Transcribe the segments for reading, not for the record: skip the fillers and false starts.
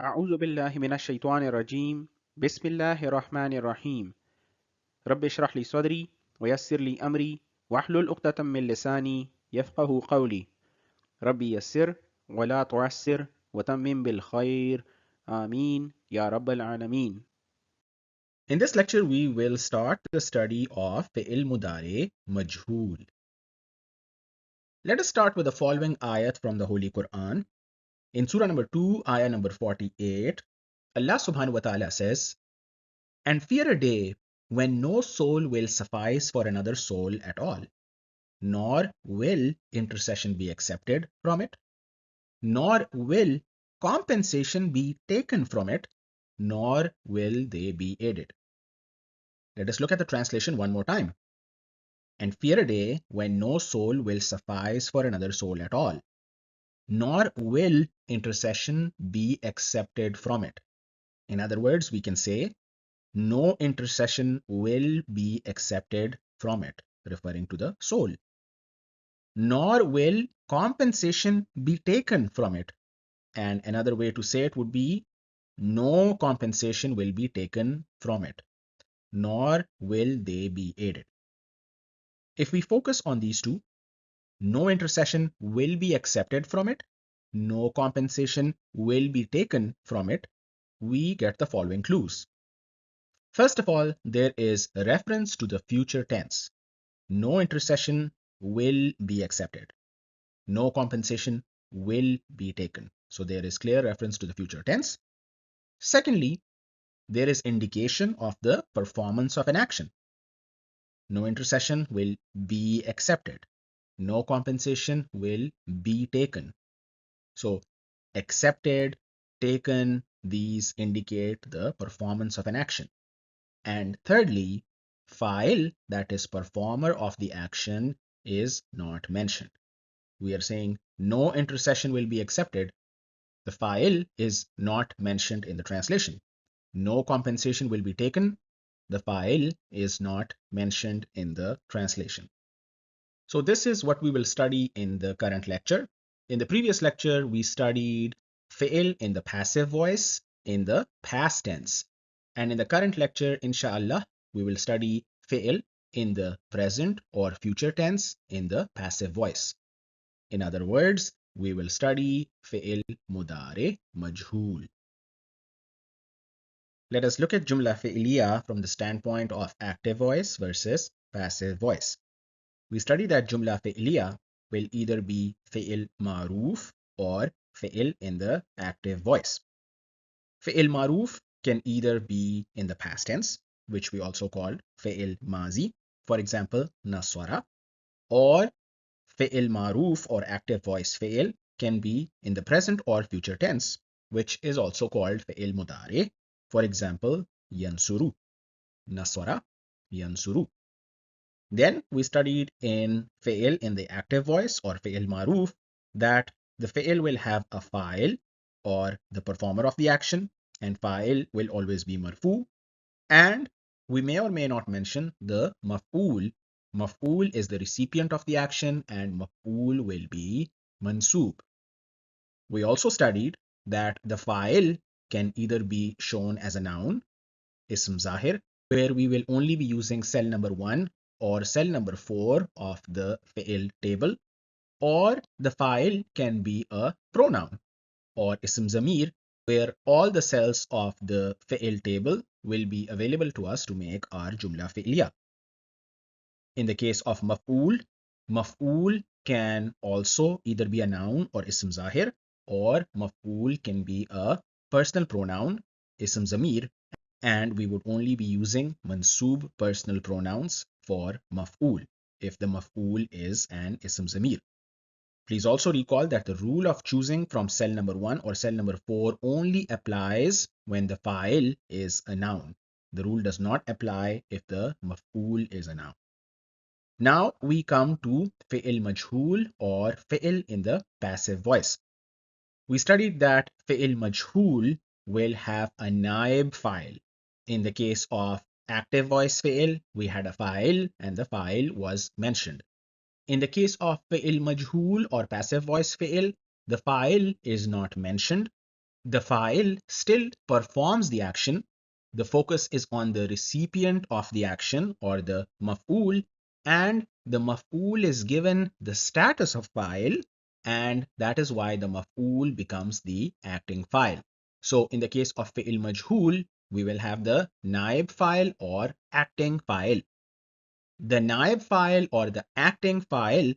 أعوذ بالله من الشيطان الرجيم بسم الله الرحمن الرحيم رب اشرح لي صدري ويسر لي أمري واحلل عقدة من لساني يفقه قولي ربي يسر ولا تعسر وتمم بالخير آمين يا رب العالمين. In this lecture, we will start the study of fi'il mudare majhool. Let us start with the following ayat from the Holy Quran. In Surah number 2, ayah number 48, Allah subhanahu wa ta'ala says, "And fear a day when no soul will suffice for another soul at all, nor will intercession be accepted from it, nor will compensation be taken from it, nor will they be aided." Let us look at the translation one more time. And fear a day when no soul will suffice for another soul at all, nor will intercession be accepted from it. In other words, we can say, no intercession will be accepted from it, referring to the soul. Nor will compensation be taken from it. And another way to say it would be, no compensation will be taken from it, nor will they be aided. If we focus on these two, no intercession will be accepted from it, no compensation will be taken from it, we get the following clues. First of all, there is a reference to the future tense. No intercession will be accepted. No compensation will be taken. So there is clear reference to the future tense. Secondly, there is indication of the performance of an action. No intercession will be accepted. No compensation will be taken. So accepted, taken, these indicate the performance of an action. And thirdly, fa'il, that is performer of the action, is not mentioned. We are saying no intercession will be accepted. The fa'il is not mentioned in the translation. No compensation will be taken. The fa'il is not mentioned in the translation. So this is what we will study in the current lecture. In the previous lecture, we studied fi'il in the passive voice in the past tense. And in the current lecture, inshallah, we will study fi'il in the present or future tense in the passive voice. In other words, we will study fi'il mudare majhool. Let us look at jumla fi'liya from the standpoint of active voice versus passive voice. We study that jumla fi'liya will either be fi'il ma'roof or fi'il in the active voice. Fi'il ma'roof can either be in the past tense, which we also call fi'il mazi, for example, naswara, or fi'il ma'roof or active voice fi'il can be in the present or future tense, which is also called fi'il mudare, for example, yansuru, naswara, yansuru. Then we studied in fi'il in the active voice or fi'il ma'roof that the fi'il will have a fa'il or the performer of the action, and fa'il will always be marfu, and we may or may not mention the maf'ul. Maf'ul is the recipient of the action and maf'ul will be mansub. We also studied that the fa'il can either be shown as a noun, ism zahir, where we will only be using cell number 1 or cell number 4 of the fi'il table, or the fa'il can be a pronoun or ism zamir, where all the cells of the fi'il table will be available to us to make our jumla fi'liya. In the case of maf'ul can also either be a noun or ism zahir, or maf'ul can be a personal pronoun, ism zamir, and we would only be using mansub personal pronouns for maf'ul if the maf'ul is an ism zamir. Please also recall that the rule of choosing from cell number 1 or cell number 4 only applies when the fa'il is a noun. The rule does not apply if the maf'ul is a noun. Now we come to fi'il majhool or fi'il in the passive voice. We studied that fi'il majhool will have a naib fa'il. In the case of active voice fi'il, we had a fa'il and the fa'il was mentioned. In the case of fi'il majhool or passive voice fi'il, the fa'il is not mentioned The fa'il still performs the action. The focus is on the recipient of the action or the maf'ul, and the maf'ul is given the status of fa'il, and that is why the maf'ul becomes the acting fa'il. So in the case of fi'il majhul, we will have the naib fa'il or acting fa'il. The naib fa'il or the acting fa'il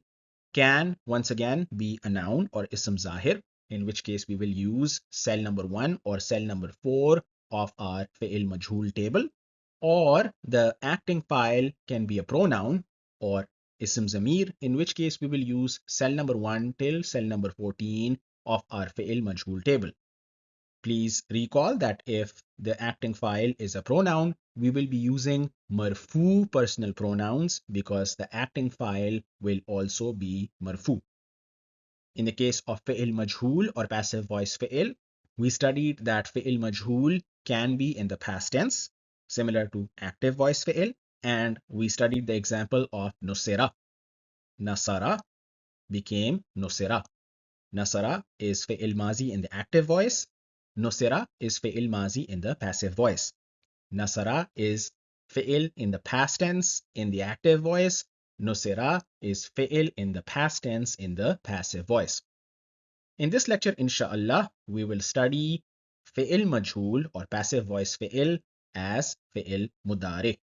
can once again be a noun or ism zahir, in which case we will use cell number 1 or cell number 4 of our fi'il majhul table, or the acting fa'il can be a pronoun or ism zamir, in which case we will use cell number 1 till cell number 14 of our fi'il majhul table. Please recall that if the acting fa'il is a pronoun, we will be using marfu personal pronouns because the acting fa'il will also be marfu. In the case of fi'il majhul or passive voice fi'il, we studied that fi'il majhul can be in the past tense, similar to active voice fi'il, and we studied the example of nusira. Nasara became nusira. Nasara is fi'il mazi in the active voice. Nusira is fi'il mazi in the passive voice. Nasara is fi'il in the past tense in the active voice. Nusira is fi'il in the past tense in the passive voice. In this lecture, inshallah, we will study fi'il majhul or passive voice fi'il as fi'il mudari.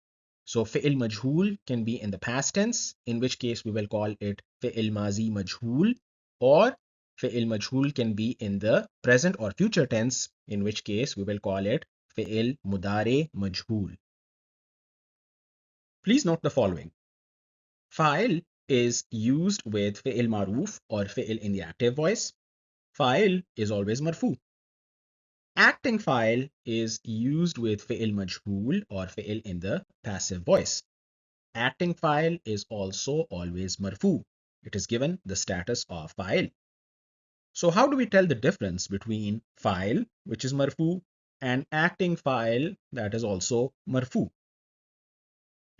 So fi'il majhul can be in the past tense, in which case we will call it fi'il mazi majhul, or fi'il majhul can be in the present or future tense, in which case we will call it fi'il mudari majhul. Please note the following. Fa'il is used with fi'il maruf or fi'il in the active voice. Fa'il is always marfu. Acting fa'il is used with fi'il majhul or fi'il in the passive voice. Acting fa'il is also always marfu. It is given the status of fa'il. So how do we tell the difference between fa'il, which is marfu, and acting fa'il that is also marfu?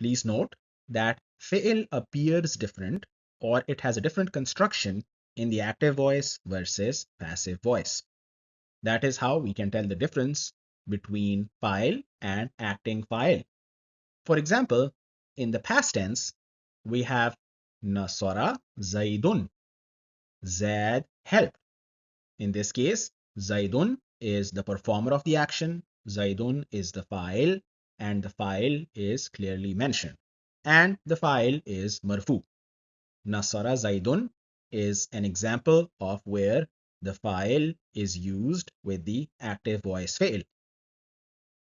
Please note that fi'il appears different or it has a different construction in the active voice versus passive voice. That is how we can tell the difference between fa'il and acting fa'il. For example, in the past tense, we have Nasara Zaidun. Zaid helped. In this case, Zaidun is the performer of the action, Zaidun is the fa'il, and the fa'il is clearly mentioned. And the fa'il is marfu. Nasara Zaidun is an example of where the fa'il is used with the active voice fi'il.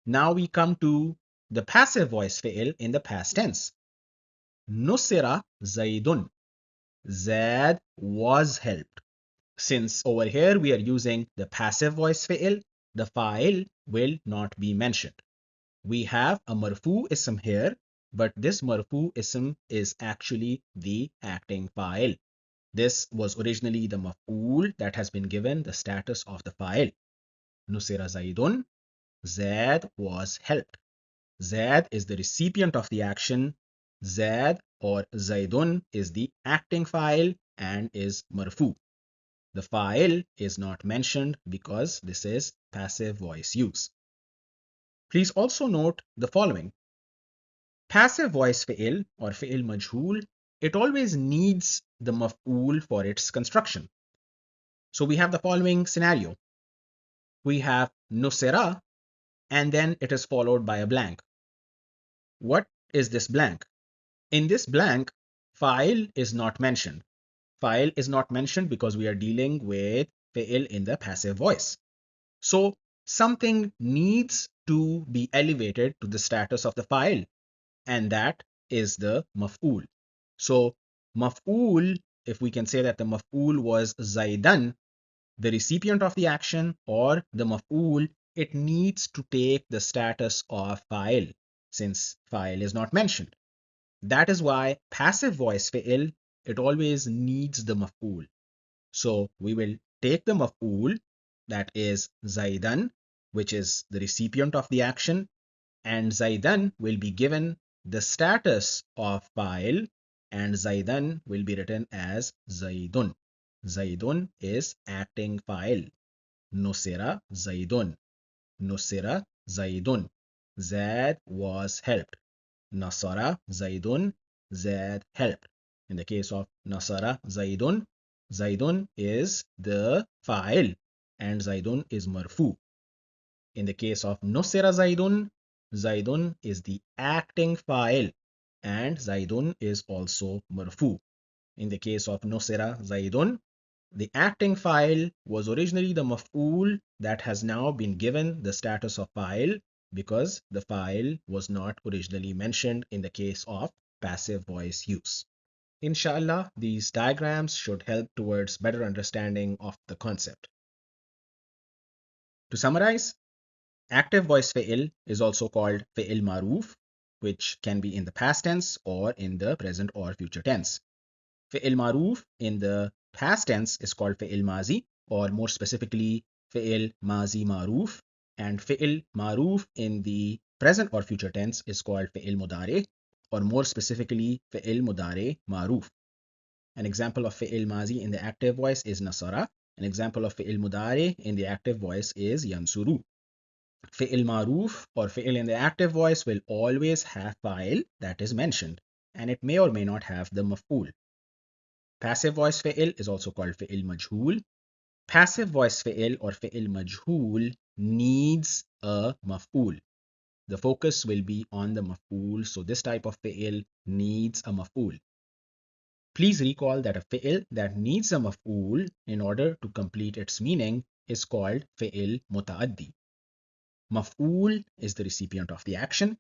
Now we come to the passive voice fi'il in the past tense. Nusira Zaidun. Zaid was helped. Since over here we are using the passive voice fi'il, the fa'il will not be mentioned. We have a marfu ism here, but this marfu ism is actually the acting fa'il. This was originally the maf'ul that has been given the status of the fa'il. Nusira Zaidun. Zaid was helped. Zaid is the recipient of the action. Zaid or Zaidun is the acting fa'il and is marfu. The fa'il is not mentioned because this is passive voice use. Please also note the following. Passive voice fi'il or fi'il majhul, it always needs the maf'ul for its construction. So we have the following scenario. We have nusira and then it is followed by a blank. What is this blank? In this blank, fa'il is not mentioned. Fa'il is not mentioned because we are dealing with fi'il in the passive voice. So something needs to be elevated to the status of the fa'il, and that is the maf'ul. So maf'ul, if we can say that the maf'ul was Zaidan, the recipient of the action, or the maf'ul, it needs to take the status of fa'il, since fa'il is not mentioned. That is why passive voice fi'il, it always needs the maf'ul. So we will take the maf'ul, that is Zaidan, which is the recipient of the action, and Zaidan will be given the status of fa'il, and Zaidan will be written as Zaidun. Zaidun is acting fa'il. Nusira Zaidun. Nusira Zaidun. Zaid was helped. Nasara Zaidun. Zaid helped. In the case of Nasara Zaidun, Zaidun is the fa'il and Zaidun is marfu. In the case of Nusira Zaidun, Zaidun is the acting fa'il and Zaidun is also marfu. In the case of Nusira Zaidun, the acting fa'il was originally the maf'ul that has now been given the status of fa'il because the fa'il was not originally mentioned in the case of passive voice use. Inshallah, these diagrams should help towards better understanding of the concept. To summarize, active voice fi'il is also called fi'il maruf, which can be in the past tense or in the present or future tense. Fi'il maruf in the past tense is called fi'il mazi, or more specifically fi'il mazi maruf, and fi'il maruf in the present or future tense is called fi'il mudare, or more specifically fi'il mudare maruf. An example of fi'il mazi in the active voice is nasara. An example of fi'il mudare in the active voice is yansuru. Fi'il maruf or fi'il in the active voice will always have fa'il that is mentioned, and it may or may not have the maf'ul. Passive voice fi'il is also called fi'il majhul. Passive voice fi'il or fi'il majhul needs a maf'ul. The focus will be on the maf'ul, so this type of fi'il needs a maf'ul. Please recall that a fi'il that needs a maf'ul in order to complete its meaning is called fi'il muta'addi. Maf'ul is the recipient of the action.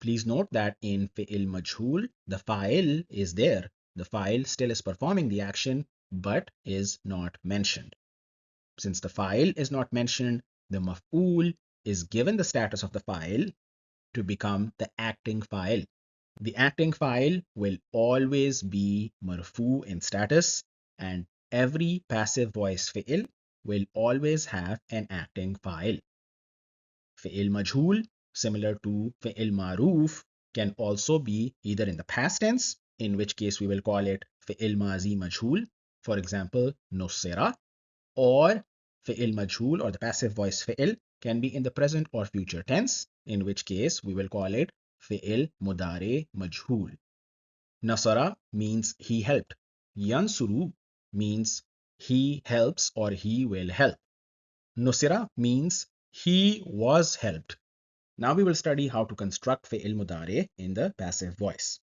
Please note that in fi'il majhul, the fa'il is there. The fa'il still is performing the action but is not mentioned. Since the fa'il is not mentioned, the maf'ul is given the status of the fa'il to become the acting fa'il. The acting fa'il will always be marfu in status, and every passive voice fi'il will always have an acting fa'il. Fi'il majhul, similar to fi'il maruf, can also be either in the past tense, in which case we will call it fi'il mazi majhul, for example, nusira, or fi'il majhul or the passive voice fi'il can be in the present or future tense, in which case we will call it fi'il mudare majhul. Nasara means he helped. Yansuru means he helps or he will help. Nusira means he was helped. Now we will study how to construct fi'il mudare in the passive voice.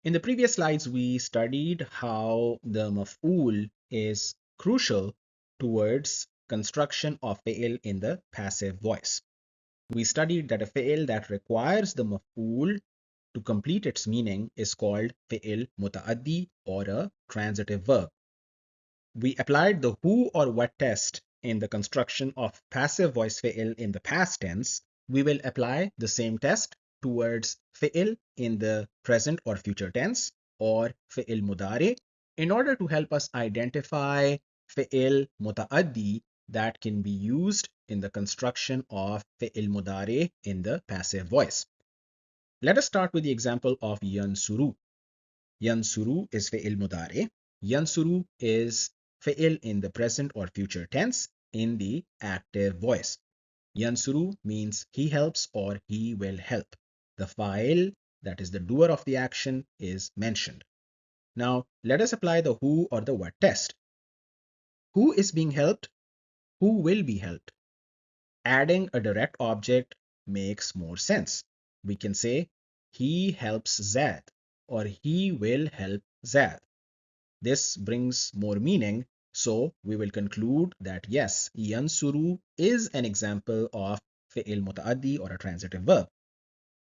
In the previous slides, we studied how the maf'ul is crucial towards construction of fi'il in the passive voice. We studied that a fi'il that requires the maf'ul to complete its meaning is called fi'il muta'addi or a transitive verb. We applied the who or what test in the construction of passive voice fi'il in the past tense. We will apply the same test towards fi'il in the present or future tense or fi'il mudare in order to help us identify fi'il muta'addi that can be used in the construction of fi'il mudare in the passive voice. Let us start with the example of yansuru. Yansuru is fi'il mudare. Yansuru is fi'il in the present or future tense in the active voice. Yansuru means he helps or he will help. The fa'il, that is the doer of the action, is mentioned. Now, let us apply the who or the what test. Who is being helped? Who will be helped? Adding a direct object makes more sense. We can say, he helps Zad or he will help Zad. This brings more meaning, so we will conclude that yes, yansuru is an example of fi'il muta'addi or a transitive verb.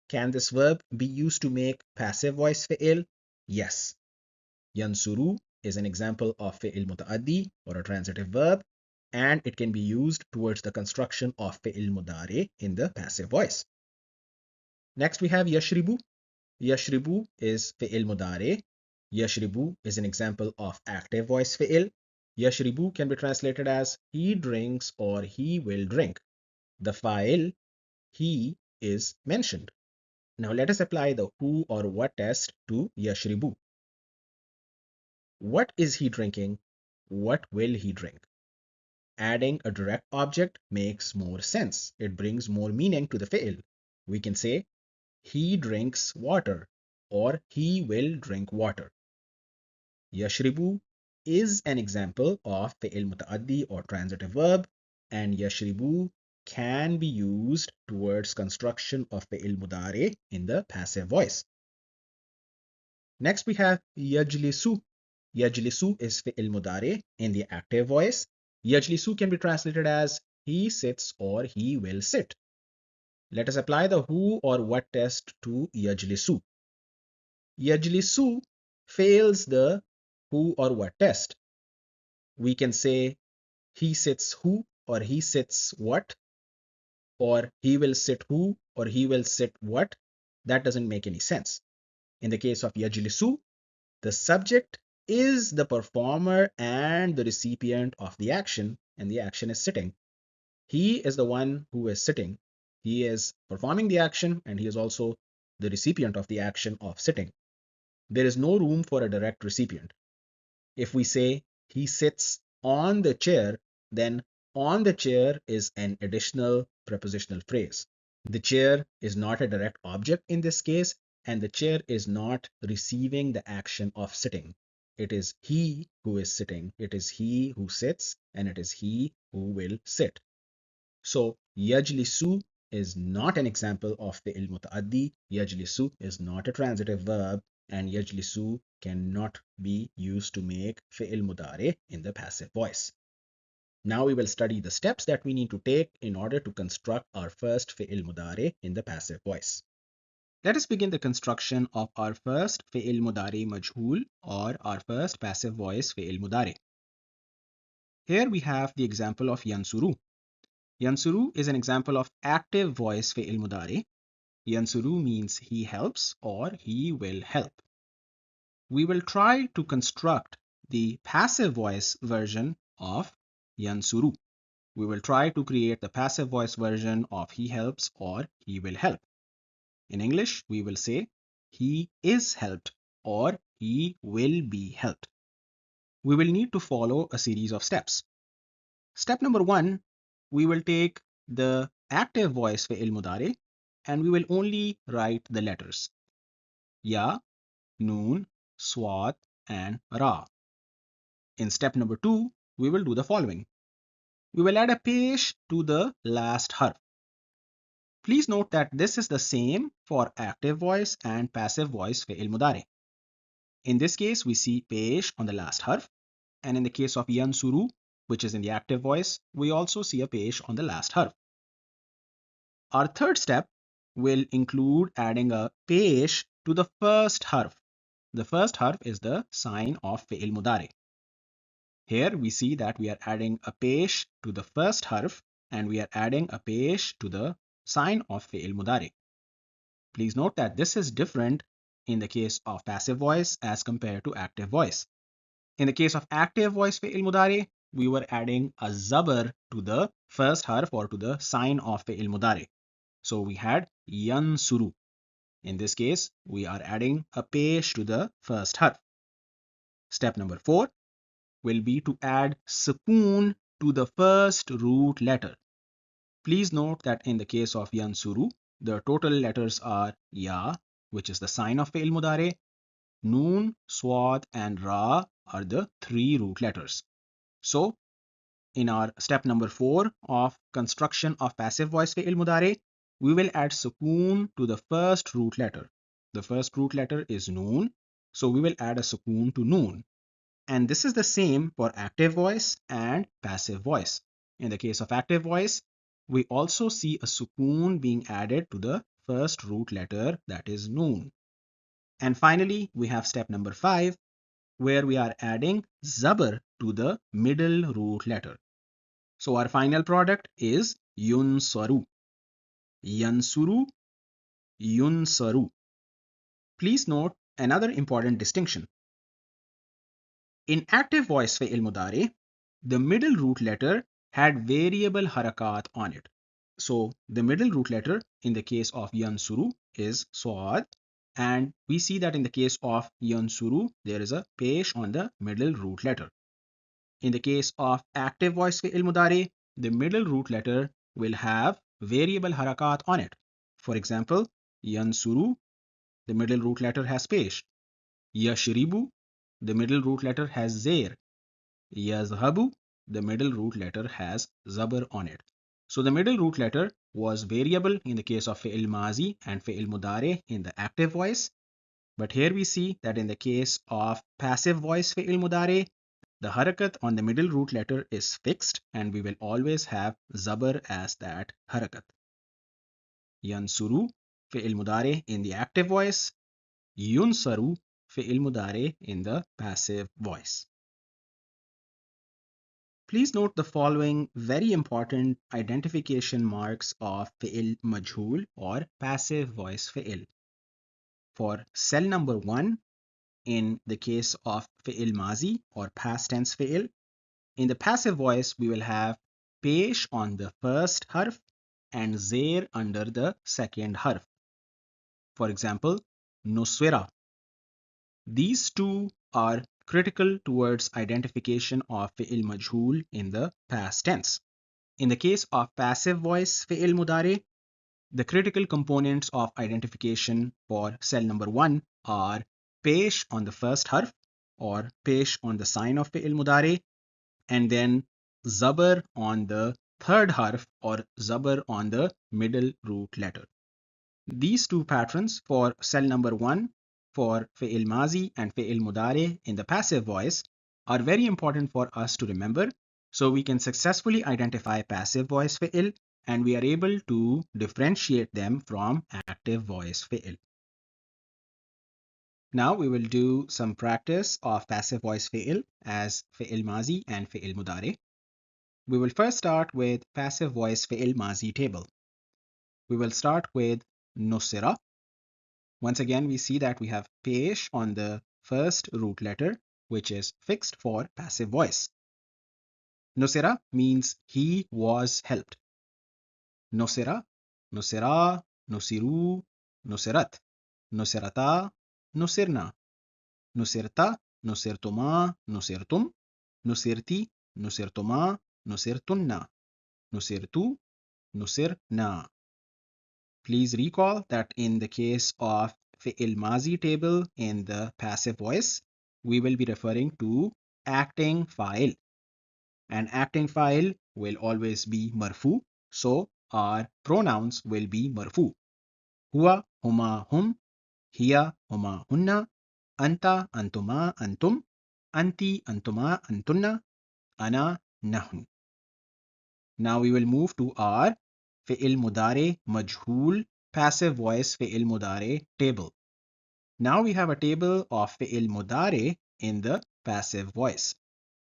Can this verb be used to make passive voice fi'il? Yes. Yansuru is an example of fi'il muta'addi or a transitive verb, and it can be used towards the construction of fi'il mudare in the passive voice. Next we have yashribu. Yashribu is fi'il mudare. Yashribu is an example of active voice fi'il. Yashribu can be translated as he drinks or he will drink. The fa'il, he, is mentioned. Now let us apply the who or what test to yashribu. What is he drinking? what will he drink? Adding a direct object makes more sense. It brings more meaning to the fi'l. We can say, he drinks water, or he will drink water. Yashribu is an example of fi'il muta'addi or transitive verb, and yashribu can be used towards construction of fi'il mudari in the passive voice. Next we have yajlisu. Yajlisu is fi'il mudari in the active voice. Yajlisu can be translated as he sits or he will sit. Let us apply the who or what test to yajlisu. Yajlisu fails the who or what test. We can say he sits who or he sits what, or he will sit who or he will sit what. That doesn't make any sense. In the case of yajlisu, the subject is the performer and the recipient of the action, and the action is sitting. He is the one who is sitting. He is performing the action, and he is also the recipient of the action of sitting. There is no room for a direct recipient. If we say he sits on the chair, then on the chair is an additional prepositional phrase. The chair is not a direct object in this case, and the chair is not receiving the action of sitting. It is he who is sitting, it is he who sits, and it is he who will sit. So yajlisu is not an example of fi'il muta'addi. Yajlisu is not a transitive verb, and yajlisu cannot be used to make fi'il mudari in the passive voice. Now we will study the steps that we need to take in order to construct our first fi'il mudari in the passive voice. Let us begin the construction of our first fi'il mudari majhul, or our first passive voice fi'il mudari. Here we have the example of yansuru. Yansuru is an example of active voice fi'il mudari. Yansuru means he helps or he will help. We will try to construct the passive voice version of yansuru. We will try to create the passive voice version of he helps or he will help. In English, we will say he is helped or he will be helped. We will need to follow a series of steps. Step number 1, we will take the active voice fi'il mudari and we will only write the letters ya, noon, swat, and ra. In step number 2, we will do the following. We will add a pesh to the last harf. Please note that this is the same for active voice and passive voice fi'il mudari. In this case, we see pesh on the last harf, and in the case of yansuru, which is in the active voice, we also see a pesh on the last harf. Our third step will include adding a pesh to the first harf. The first harf is the sign of fi'il mudari. Here we see that we are adding a pesh to the first harf and we are adding a pesh to the sign of fi'il mudari. Please note that this is different in the case of passive voice as compared to active voice. In the case of active voice fi'il mudari, we were adding a zabar to the first harf or to the sign of fi'il mudari. So we had yansuru. In this case, we are adding a pesh to the first harf. Step number 4 will be to add sukoon to the first root letter. Please note that in the case of yansuru, the total letters are ya, which is the sign of fi'il mudari, noon, swat, and ra are the 3 root letters. So, in our step number 4 of construction of passive voice fi'il mudari, we will add sukoon to the first root letter. The first root letter is noon, so we will add a sukoon to noon. And this is the same for active voice and passive voice. In the case of active voice, we also see a sukoon being added to the first root letter, that is noon. And finally, we have step number 5, where we are adding zabar to the middle root letter. So our final product is yunsaru. Yansuru, yunsaru. Please note another important distinction. In active voice fi'il mudari, the middle root letter had variable harakat on it. So the middle root letter in the case of yansuru is swad, and we see that in the case of yansuru there is a pesh on the middle root letter. In the case of active voice fi'il mudari, the middle root letter will have variable harakat on it. For example, yansuru, the middle root letter has pesh. Yashribu, the middle root letter has zair. Yazhabu, the middle root letter has zabar on it. So the middle root letter was variable in the case of fi'il mazi and fi'il mudare in the active voice. But here we see that in the case of passive voice fi'il mudare, the harakat on the middle root letter is fixed and we will always have zabar as that harakat. Yansuru fi'il mudare in the active voice, yunsaru fi'il mudare in the passive voice. Please note the following very important identification marks of fi'il majhul or passive voice fi'il. For cell number 1, in the case of fi'il mazi or past tense fi'il, in the passive voice we will have pesh on the first harf and zair under the second harf. For example, nuswira. These two are critical towards identification of fi'il majhul in the past tense. In the case of passive voice fi'il mudare, the critical components of identification for cell number 1 are pesh on the first harf or pesh on the sign of fi'il mudare, and then zabar on the third harf or zabar on the middle root letter. These two patterns for cell number 1 for fi'il mazi and fi'il mudare in the passive voice are very important for us to remember so we can successfully identify passive voice fi'il and we are able to differentiate them from active voice fi'il. Now we will do some practice of passive voice fi'il as fi'il mazi and fi'il mudare. We will first start with passive voice fi'il mazi table. We will start with nusira. Once again, we see that we have pesh on the first root letter, which is fixed for passive voice. Nusira means he was helped. Nusira, nusira, nusiru, nusirat, nusirata, nusirna, nusirta, nusirtuma, nusirtum, nusirti, nusirtuma, nusirtunna, nusirtu, nusirna. Please recall that in the case of fi'il mazi table in the passive voice, we will be referring to acting fa'il. And acting fa'il will always be marfu. So our pronouns will be marfu. Huwa, huma, hum, hiya, huma, hunna, anta, antuma, antum, anti, antuma, antunna, ana, nahnu. Now we will move to our fi'il mudare majhul passive voice fi'il mudare table. Now we have a table of fi'il mudare in the passive voice.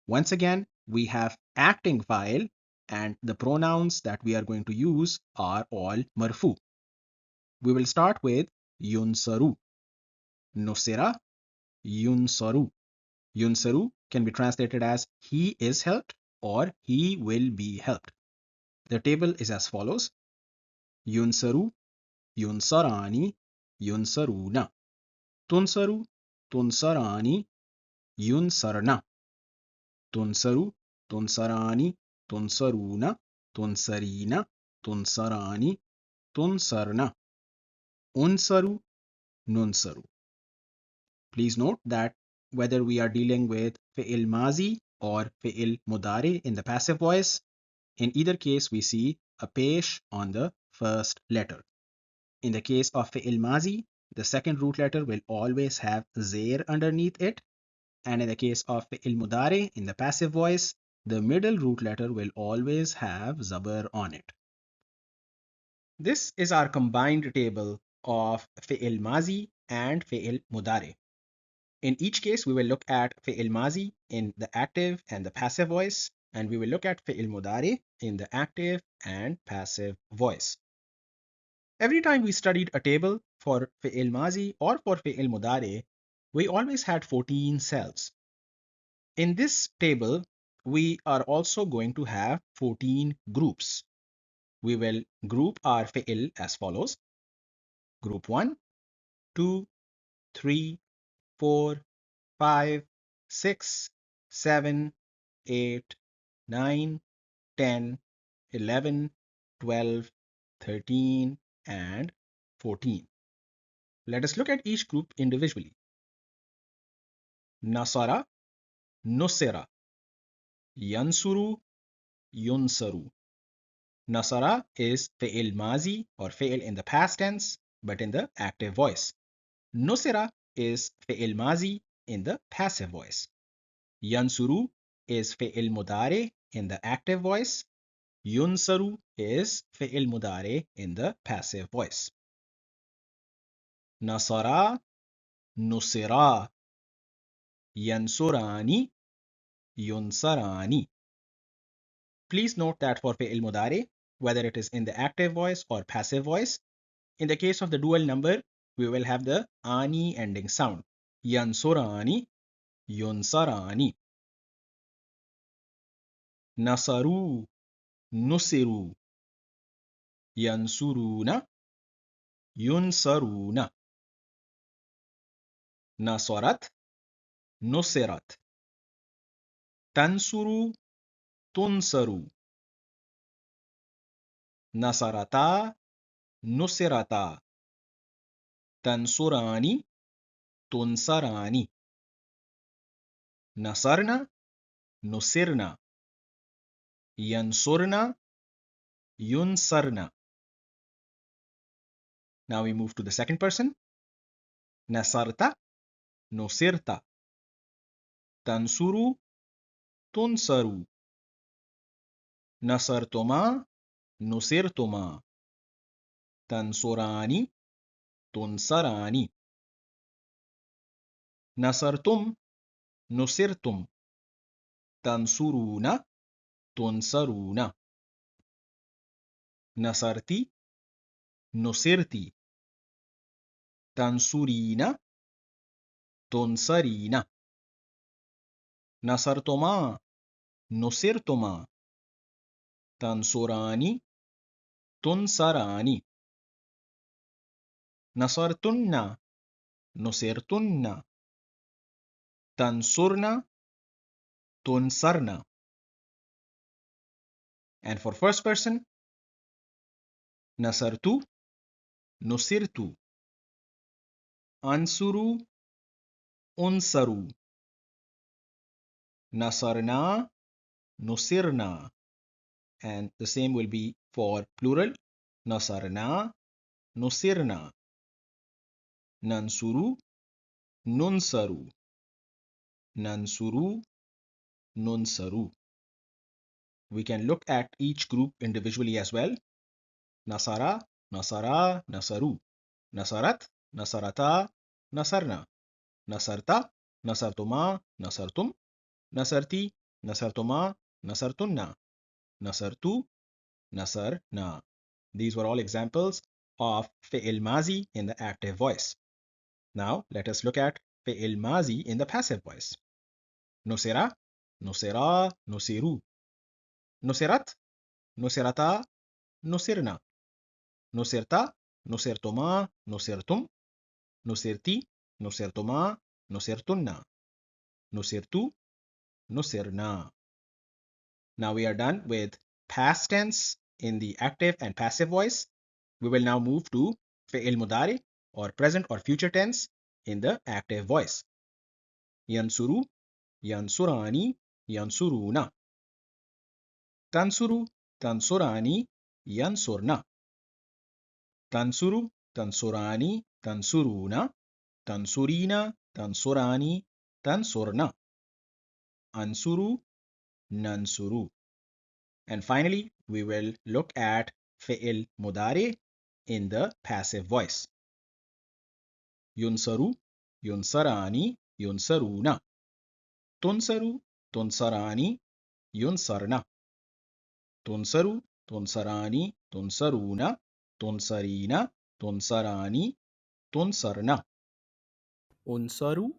Once again, we have acting fa'il and the pronouns that we are going to use are all marfu. We will start with yunsaru. Nusira, yunsaru. Yunsaru can be translated as he is helped or he will be helped. The table is as follows. Yunsaru, yunsarani, yunsaruna. Tunsaru, tunsarani, yunsarna. Tunsaru, tunsarani, tunsaruna, tunsarina, tunsarani, tunsarna. Unsaru, nunsaru. Please note that whether we are dealing with fi'il mazi or fi'il mudare in the passive voice, in either case we see a pesh on the first letter. In the case of fi'il mazi, the second root letter will always have zair underneath it. And in the case of fi'il mudare in the passive voice, the middle root letter will always have zabar on it. This is our combined table of fi'il mazi and fi'il mudare. In each case, we will look at fi'il mazi in the active and the passive voice, and we will look at fi'il mudare in the active and passive voice. Every time we studied a table for fi'il mazi or for fi'il mudare, we always had 14 cells. In this table, we are also going to have 14 groups. We will group our fi'il as follows. Group 1, 2, 3, 4, 5, 6, 7, 8, 9, 10, 11, 12, 13, and 14. Let us look at each group individually. Nasara, nusira, yansuru, yunsaru. Nasara is fi'il mazi or fi'il in the past tense but in the active voice. Nusira is fi'il mazi in the passive voice. Yansuru is fi'il mudare in the active voice. Yunsaru is fi'il mudare in the passive voice. Nasara, nusira, yansurani, yunsarani. Please note that for fi'il mudare, whether it is in the active voice or passive voice, in the case of the dual number, we will have the ani ending sound. Yansurani, yunsarani. Nasaru, nusiru. Yansuruna, yunsaruna. Nasarat, nusirat. Tansuru, tunsaru. Nasarata, nusirata. Tansurani, tunsarani. Nasarna, nusirna. Yansurna, yunsarna. Now we move to the second person. Nasarta, nusirta. Tansuru, tunsaru. Nasartuma, nusirtuma. Tansurani, tunsarani. Nasartum, nusirtum. Tansuruna, tunsaruna. Nasarti, nusirti. Tansurina, tunsarina. Nasartuma, nusirtuma. Tansurani, tunsarani. Nasartunna, nusirtunna. Tansurna, tunsarna. And for first person, nasartu, nusirtu. Ansuru, unsaru. Nasarna, nusirna. And the same will be for plural. Nasarna, nusirna. Nansuru, nunsaru. Nansuru, nunsaru. We can look at each group individually as well. Nasara, nasara, nasaru. Nasarat, nasarata, nasarna. Nasarta, nasartuma, nasartum. Nasarti, nasartuma, nasartunna. Nasartu, nasarna. These were all examples of fi'il mazi in the active voice. Now let us look at fi'il mazi in the passive voice. Nusira, nusira, nusiru. Nusirat, nusirata, nusirna. Nusirta, nusirtuma, nusirtum. Nusirti, nusirtuma, nusirtunna. Nusirtu, nusirna. Now we are done with past tense in the active and passive voice. We will now move to fi'il mudari or present or future tense in the active voice. Yansuru, yansurani, yansuruna. Tansuru, tansurani, yansurna. Tansuru, tansurani, tansuruna. Tansurina, tansurani, tansurna. Ansuru, nansuru. And finally, we will look at fi'il mudari in the passive voice. Yunsaru, yunsarani, yunsaruna. Tunsaru, tunsarani, yunsarna. Tunsaru, tunsarani, tunsaruna. Tunsarina, tunsarani, tunsarna. Unsaru,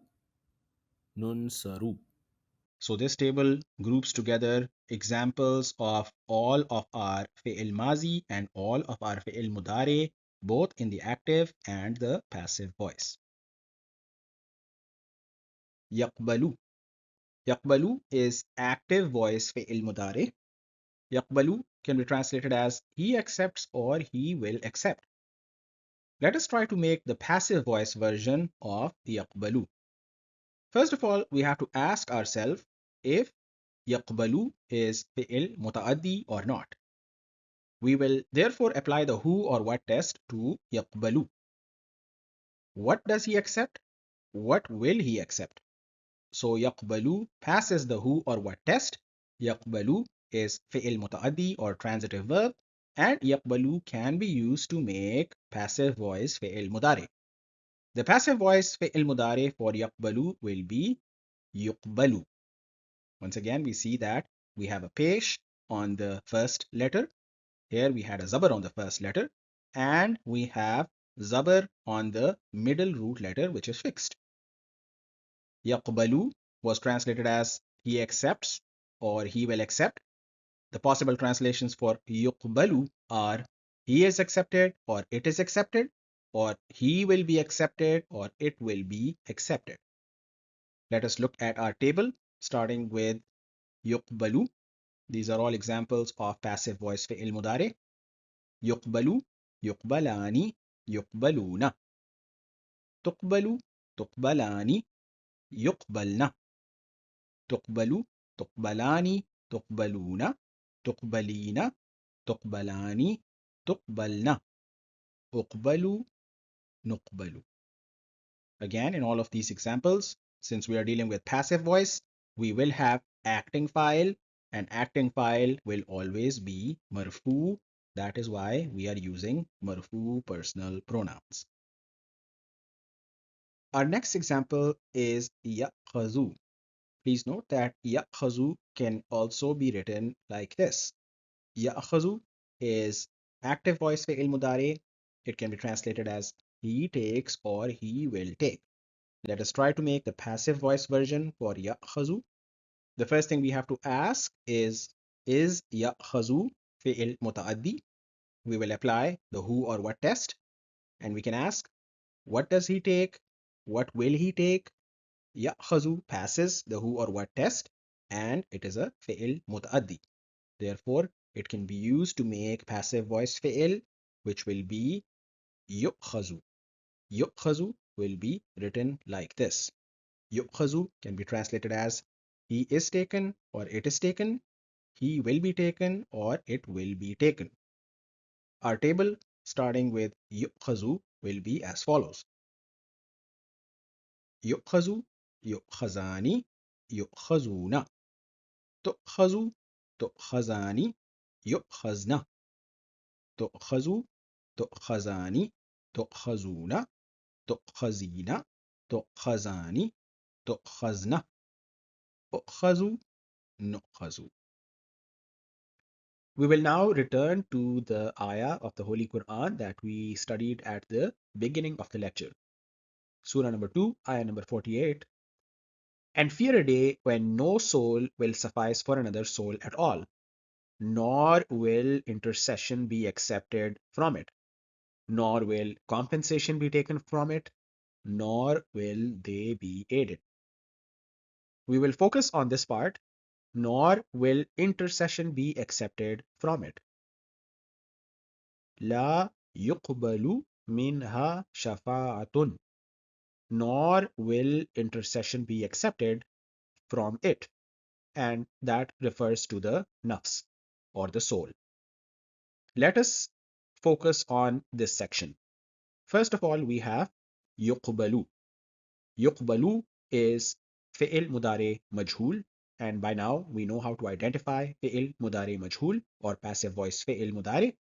nunsaru. So this table groups together examples of all of our fi'il mazi and all of our fi'il mudare, both in the active and the passive voice. Yaqbalu. يقبل is active voice fi'il mudari. يقبل can be translated as he accepts or he will accept. Let us try to make the passive voice version of يقبل. First of all, we have to ask ourselves if يقبل is fi'il mutaaddi or not. We will therefore apply the who or what test to يقبل. What does he accept? What will he accept? So يقبل passes the who or what test. يقبل is fi'il mutaaddi or transitive verb, and يقبل can be used to make passive voice fi'il mudari. The passive voice fi'il mudari for يقبل will be يقبل. Once again, we see that we have a pesh on the first letter. Here we had a zabar on the first letter, and we have zabar on the middle root letter, which is fixed. يقبل was translated as he accepts or he will accept. The possible translations for يقبل are he is accepted or it is accepted, or he will be accepted or it will be accepted. Let us look at our table starting with يقبل. These are all examples of passive voice fi'il mudari. يقبل, يقبلان, يقبلون. تقبل, تقبلان, يقبلن. تقبل, تقبلان, تقبلون. تقبلين, تقبلان, تقبلن. أقبل, نقبل. Again, in all of these examples, since we are dealing with passive voice, we will have acting file, and acting file will always be marfu. That is why we are using marfu personal pronouns. Our next example is يأخذ. Please note that يأخذ can also be written like this. يأخذ is active voice fi'il mudari. It can be translated as he takes or he will take. Let us try to make the passive voice version for يأخذ. The first thing we have to ask is يأخذ fi'il mutaaddi? We will apply the who or what test, and we can ask, what does he take? What will he take? يأخذ passes the who or what test, and it is a fi'il mutaaddi. Therefore, it can be used to make passive voice fi'il, which will be يؤخذ. يؤخذ will be written like this. يؤخذ can be translated as he is taken or it is taken, he will be taken or it will be taken. Our table starting with يؤخذ will be as follows. يؤخذ, يؤخذان, يؤخذون. تؤخذ, تؤخذان, يؤخذن. تؤخذ, تؤخذان, تؤخذون. تؤخذين, تؤخذان, تؤخذن. أؤخذ, نؤخذ. We will now return to the ayah of the Holy Quran that we studied at the beginning of the lecture. Surah number 2, ayah number 48. And fear a day when no soul will suffice for another soul at all, nor will intercession be accepted from it, nor will compensation be taken from it, nor will they be aided. We will focus on this part, nor will intercession be accepted from it. لا يقبل منها شفاعة, nor will intercession be accepted from it, and that refers to the nafs or the soul. Let us focus on this section. First of all, we have يقبل. يقبل is fi'il mudari majhul, and by now we know how to identify fi'il mudari majhul or passive voice fi'il mudari.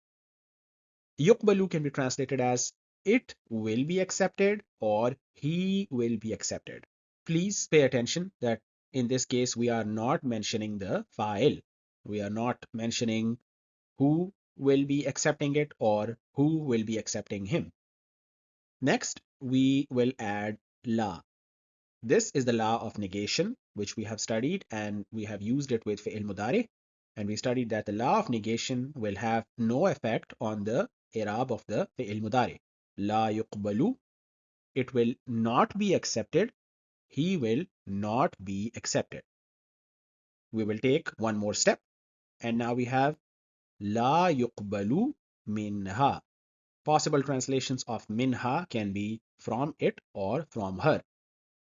يقبل can be translated as it will be accepted or he will be accepted. Please pay attention that in this case we are not mentioning the fa'il. We are not mentioning who will be accepting it or who will be accepting him. Next, we will add la. This is the law of negation, which we have studied, and we have used it with fi'il mudari. And we studied that the law of negation will have no effect on the i'rab of the fi'il mudari. La yuqbalu, it will not be accepted. He will not be accepted. we will take one more step, and now we have La yuqbalu minha. Possible translations of minha can be from it or from her.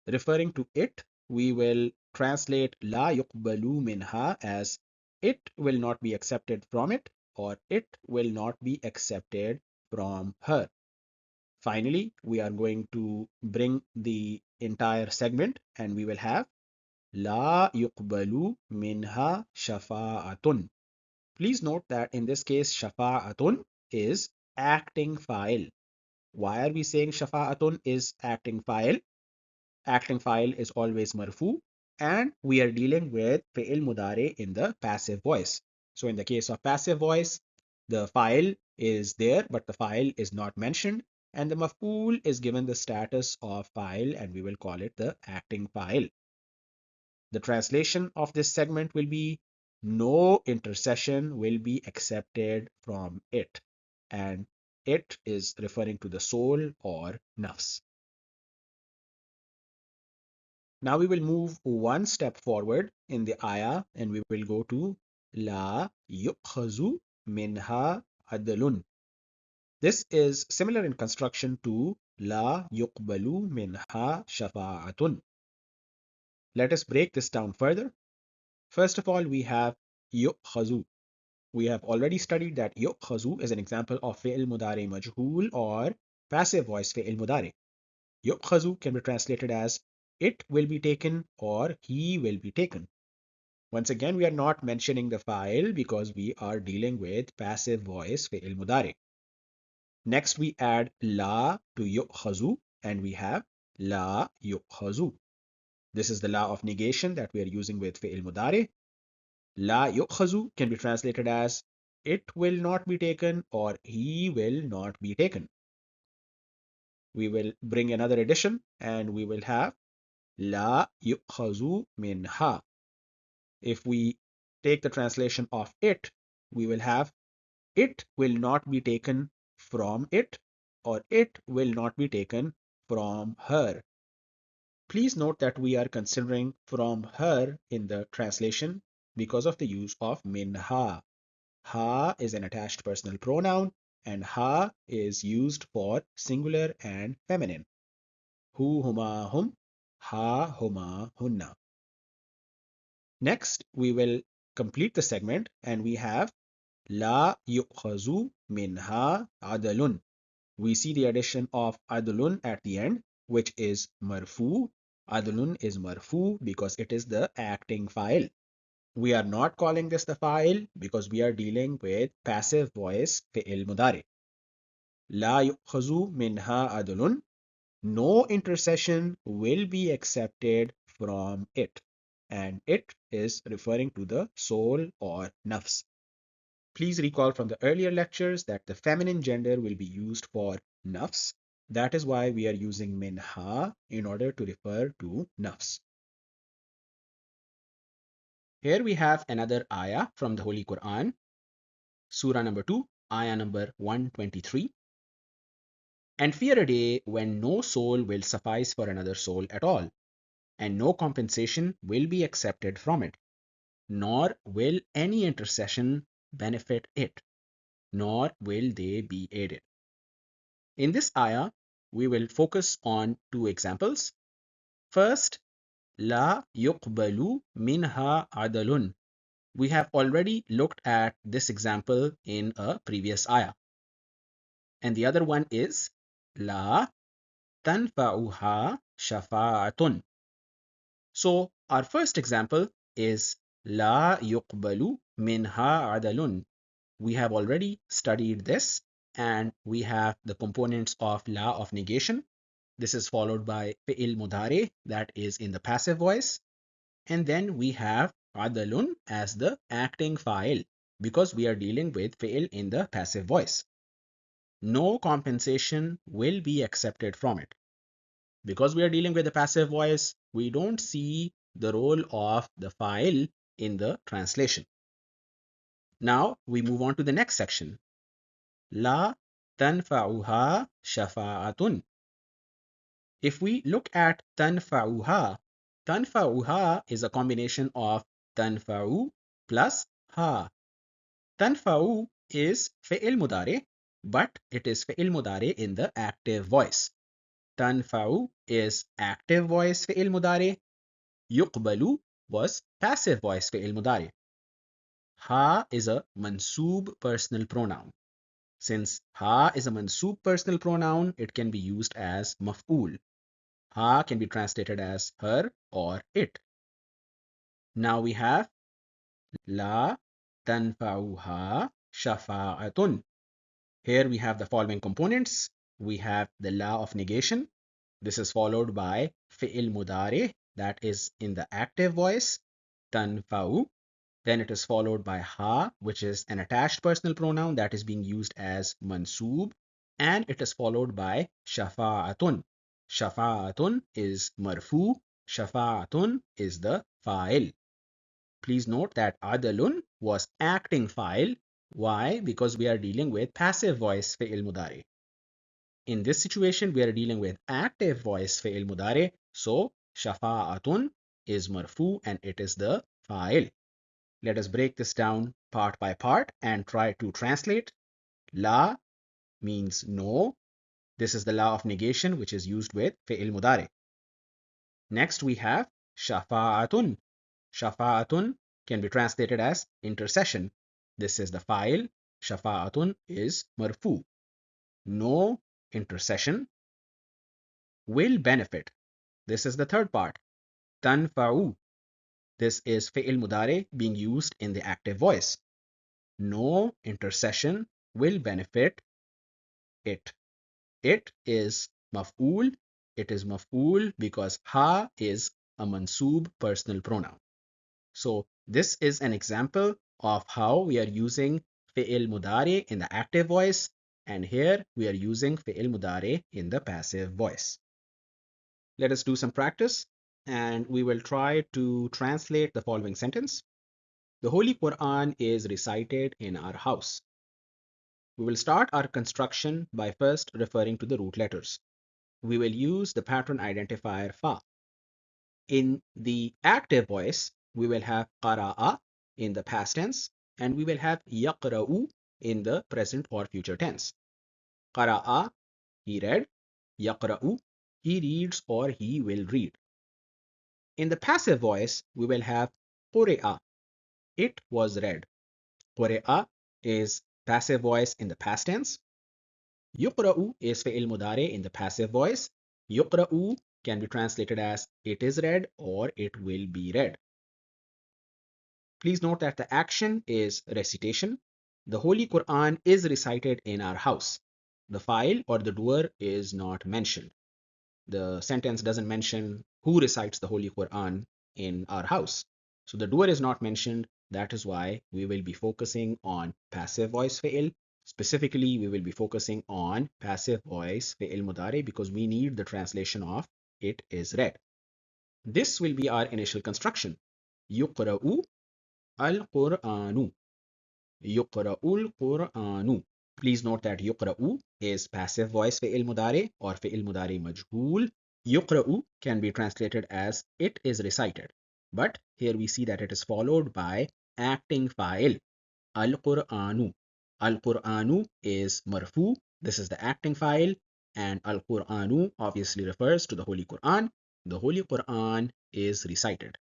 Referring to it, we will translate La yuqbalu minha as it will not be accepted from it, or it will not be accepted from her. Finally, we are going to bring the entire segment and we will have La yuqbalu minha shafa'atun. Please note that in this case, shafa'atun is acting fa'il. Why are we saying shafa'atun is acting fa'il? Acting fa'il is always marfu, and we are dealing with fi'il mudare in the passive voice. So in the case of passive voice, the fa'il is there, but the fa'il is not mentioned, and the maf'ul is given the status of fa'il, and we will call it the acting fa'il. The translation of this segment will be no intercession will be accepted from it, and it is referring to the soul or nafs. Now we will move one step forward in the ayah and we will go to La yu'khazu minha adlun. This is similar in construction to La yuqbalu minha shafa'atun. Let us break this down further. First of all, we have yu'khazu. We have already studied that yu'khazu is an example of fi'il mudari majhul or passive voice fi'il mudari. Yu'khazu can be translated as it will be taken or he will be taken. Once again, we are not mentioning the fa'il because we are dealing with passive voice fi'il mudari. Next, we add la to yu'khazu and we have la yu'khazu. This is the law of negation that we are using with fi'il mudari. La yu'khazu can be translated as it will not be taken or he will not be taken. We will bring another addition and we will have La yu'khazu minha. If we take the translation of it, we will have it will not be taken from it or it will not be taken from her. Please note that we are considering from her in the translation because of the use of minha. Ha is an attached personal pronoun and ha is used for singular and feminine. Hu, huma, hum, ha, huma, hunna. Next, we will complete the segment and we have La yu'khazu minha adalun. We see the addition of adalun at the end, which is marfu. Adalun is marfu because it is the acting fa'il. We are not calling this the fa'il because we are dealing with passive voice fi'il mudari. La yu'khazu minha adalun. No intercession will be accepted from it, and it is referring to the soul or nafs. Please recall from the earlier lectures that the feminine gender will be used for nafs. That is why we are using minha in order to refer to nafs. Here we have another ayah from the Holy Quran, Surah number 2, ayah number 123. And fear a day when no soul will suffice for another soul at all, and no compensation will be accepted from it, nor will any intercession benefit it, nor will they be aided. In this ayah, we will focus on two examples. First, La yuqbalu minha adalun. We have already looked at this example in a previous ayah. And the other one is La tanfa'uha shafa'atun. So our first example is La yuqbalu minha adalun. We have already studied this and we have the components of la of negation. This is followed by fi'il mudare that is in the passive voice. And then we have adalun as the acting fa'il because we are dealing with fi'il in the passive voice. No compensation will be accepted from it. Because we are dealing with the passive voice, we don't see the role of the fa'il in the translation. Now we move on to the next section. La tanfa'uha shafa'atun. If we look at tanfa'uha, tanfa'uha is a combination of tanfa'u plus ha. Tanfa'u is fi'il mudari, but it is fi'il mudari in the active voice. Tanfa'u is active voice fi'il mudari. Yuqbalu was passive voice fi'il mudari. Ha is a mansoob personal pronoun. Since ha is a mansoob personal pronoun, it can be used as maf'ul. Ha can be translated as her or it. Now we have la tanfa'uha shafa'atun. Here we have the following components. We have the la of negation. This is followed by fi'il mudari, that is in the active voice, tanfa'u. Then it is followed by ha, which is an attached personal pronoun that is being used as mansoob. And it is followed by shafa'atun. Shafa'atun is marfu. Shafa'atun is the fa'il. Please note that adalun was acting fa'il. Why? Because we are dealing with passive voice fi'il mudari. In this situation, we are dealing with active voice fi'il mudari. So shafa'atun is marfu and it is the fa'il. Let us break this down part by part and try to translate. La means no. This is the law of negation which is used with fi'il mudari. Next we have shafa'atun. Shafa'atun can be translated as intercession. This is the fa'il. Shafa'atun is marfu. No intercession will benefit. This is the third part. Tanfa'u. This is fi'il mudari being used in the active voice. No intercession will benefit it. It is maf'ul. It is maf'ul because ha is a mansoob personal pronoun. So this is an example of how we are using fi'il mudari in the active voice, and here we are using fi'il mudari in the passive voice. Let us do some practice and we will try to translate the following sentence. The Holy Quran is recited in our house. We will start our construction by first referring to the root letters. We will use the pattern identifier fa. In the active voice, we will have qara'a in the past tense and we will have yaqra'u in the present or future tense. Qara'a, he read. Yaqra'u, he reads or he will read. In the passive voice, we will have quri'a, it was read. Quri'a is passive voice in the past tense. Yuqra'u is fi'il mudari in the passive voice. Yuqra'u can be translated as it is read or it will be read. Please note that the action is recitation. The Holy Quran is recited in our house. The fa'il or the doer is not mentioned. The sentence doesn't mention who recites the Holy Quran in our house. So the doer is not mentioned. That is why we will be focusing on passive voice fi'il. Specifically, we will be focusing on passive voice fi'il mudari because we need the translation of it is read. This will be our initial construction. Yuqra'u al-Qur'anu. Yuqra'ul Qur'anu. Please note that yuqra'u is passive voice fi'il mudari or fi'il mudari majhul. Yuqra'u can be translated as it is recited. But here we see that it is followed by acting fa'il. Al-Qur'anu. Al-Qur'anu is marfu. This is the acting fa'il. And Al-Qur'anu obviously refers to the Holy Quran. The Holy Quran is recited.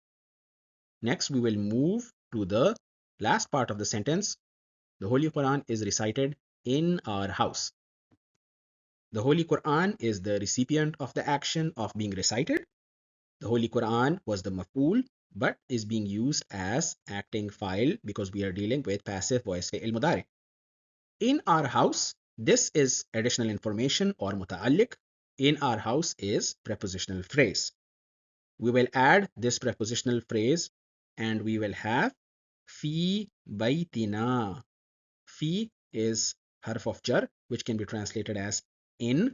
Next, we will move to the last part of the sentence. The Holy Quran is recited in our house. The Holy Quran is the recipient of the action of being recited. The Holy Quran was the maf'ul, but is being used as acting fa'il because we are dealing with passive voice fi'il mudari. In our house, this is additional information or muta'alliq. In our house is prepositional phrase. We will add this prepositional phrase and we will have fi baytina. Fi is harf of jar, which can be translated as in.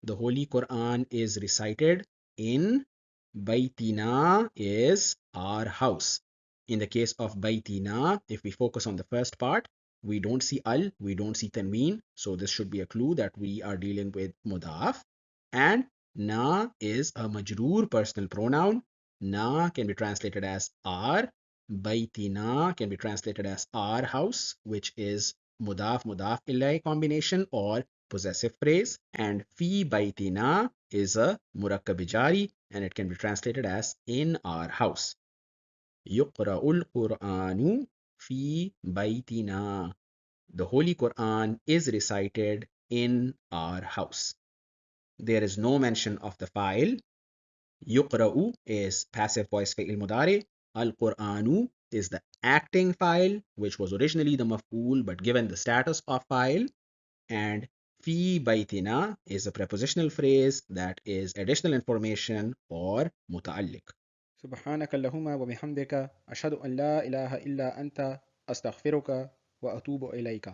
The Holy Quran is recited in. Baytina is our house. In the case of Baytina, if we focus on the first part, we don't see al, we don't see tanween. So this should be a clue that we are dealing with mudaf. And na is a majroor personal pronoun. Na can be translated as our. Baytina can be translated as our house, which is mudaf mudaf ilay combination or possessive phrase. And fi baytina is a murakkab jari and it can be translated as in our house. Yuqra'ul Qur'anu fi baytina. The Holy Quran is recited in our house. There is no mention of the fa'il. Yuqra'u is passive voice fi'il mudari. Al-Qur'anu is the acting fa'il, which was originally the maf'ul, but given the status of fa'il. And fi baytina is a prepositional phrase that is additional information or muta'alliq. سبحانك اللهم وبحمدك أشهد أن لا إله إلا أنت أستغفرك وأتوب إليك.